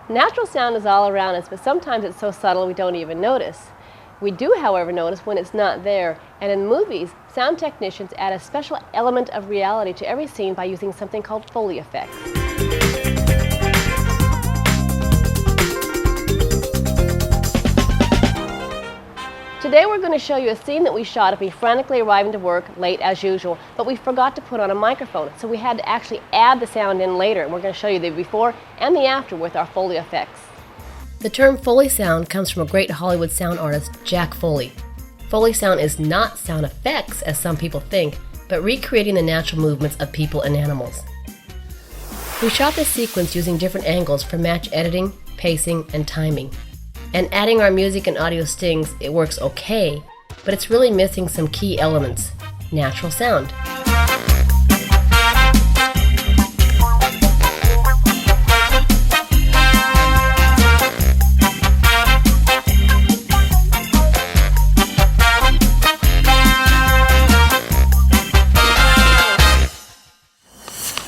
Natural sound is all around us, but sometimes it's so subtle we don't even notice. We do, however, notice when it's not there, and in movies, sound technicians add a special element of reality to every scene by using something called Foley effects. Today we're going to show you a scene that we shot of me frantically arriving to work late as usual, but we forgot to put on a microphone, so we had to actually add the sound in later, and we're going to show you the before and the after with our Foley effects. The term Foley sound comes from a great Hollywood sound artist, Jack Foley. Foley sound is not sound effects, as some people think, but recreating the natural movements of people and animals. We shot this sequence using different angles for match editing, pacing, and timing. And adding our music and audio stings, it works okay, but it's really missing some key elements: natural sound.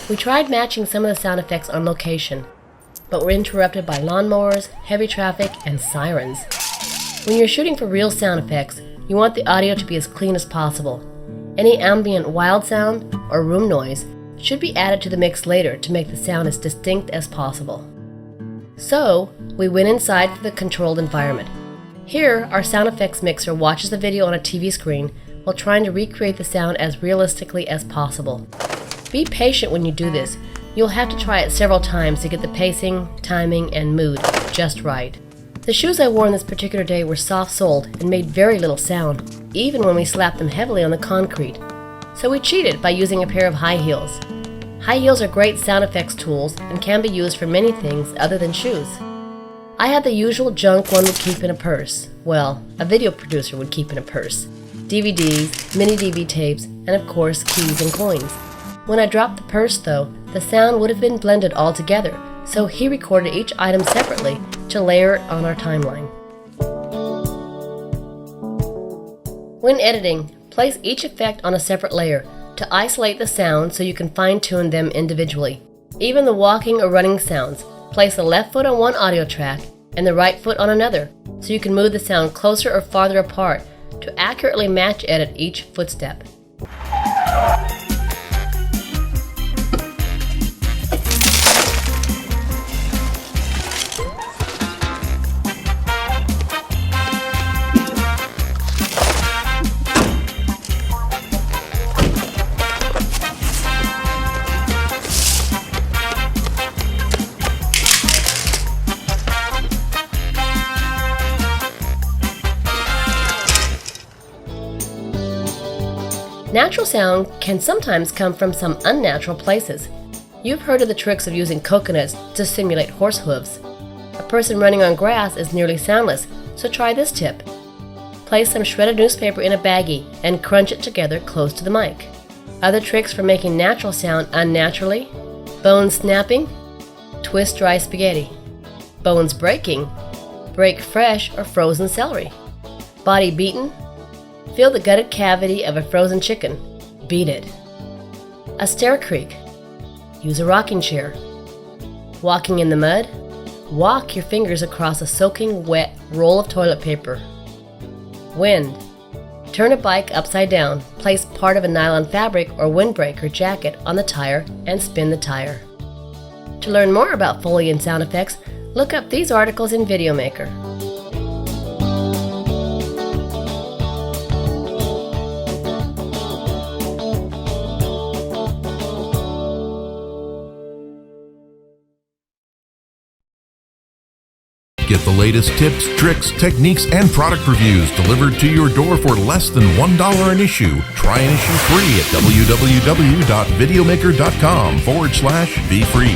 We tried matching some of the sound effects on location, but were interrupted by lawnmowers, heavy traffic, and sirens. When you're shooting for real sound effects, you want the audio to be as clean as possible. Any ambient wild sound or room noise should be added to the mix later to make the sound as distinct as possible. So, we went inside for the controlled environment. Here, our sound effects mixer watches the video on a TV screen while trying to recreate the sound as realistically as possible. Be patient when you do this. You'll have to try it several times to get the pacing, timing, and mood just right. The shoes I wore on this particular day were soft-soled and made very little sound, even when we slapped them heavily on the concrete. So we cheated by using a pair of high heels. High heels are great sound effects tools and can be used for many things other than shoes. I had the usual junk one would keep in a purse. Well, a video producer would keep in a purse. DVDs, mini DV tapes, and of course keys and coins. When I dropped the purse, though, the sound would have been blended all together, so he recorded each item separately to layer it on our timeline. When editing, place each effect on a separate layer to isolate the sound so you can fine-tune them individually. Even the walking or running sounds, place the left foot on one audio track and the right foot on another, so you can move the sound closer or farther apart to accurately match edit each footstep. Natural sound can sometimes come from some unnatural places. You've heard of the tricks of using coconuts to simulate horse hooves. A person running on grass is nearly soundless, so try this tip. Place some shredded newspaper in a baggie and crunch it together close to the mic. Other tricks for making natural sound unnaturally: bones snapping, twist dry spaghetti. Bones breaking, break fresh or frozen celery. Body beaten, feel the gutted cavity of a frozen chicken. Beat it. A stair creak. Use a rocking chair. Walking in the mud. Walk your fingers across a soaking wet roll of toilet paper. Wind. Turn a bike upside down. Place part of a nylon fabric or windbreaker jacket on the tire and spin the tire. To learn more about Foley and sound effects, look up these articles in Videomaker. Get the latest tips, tricks, techniques, and product reviews delivered to your door for less than $1 an issue. Try an issue free at www.videomaker.com/be free.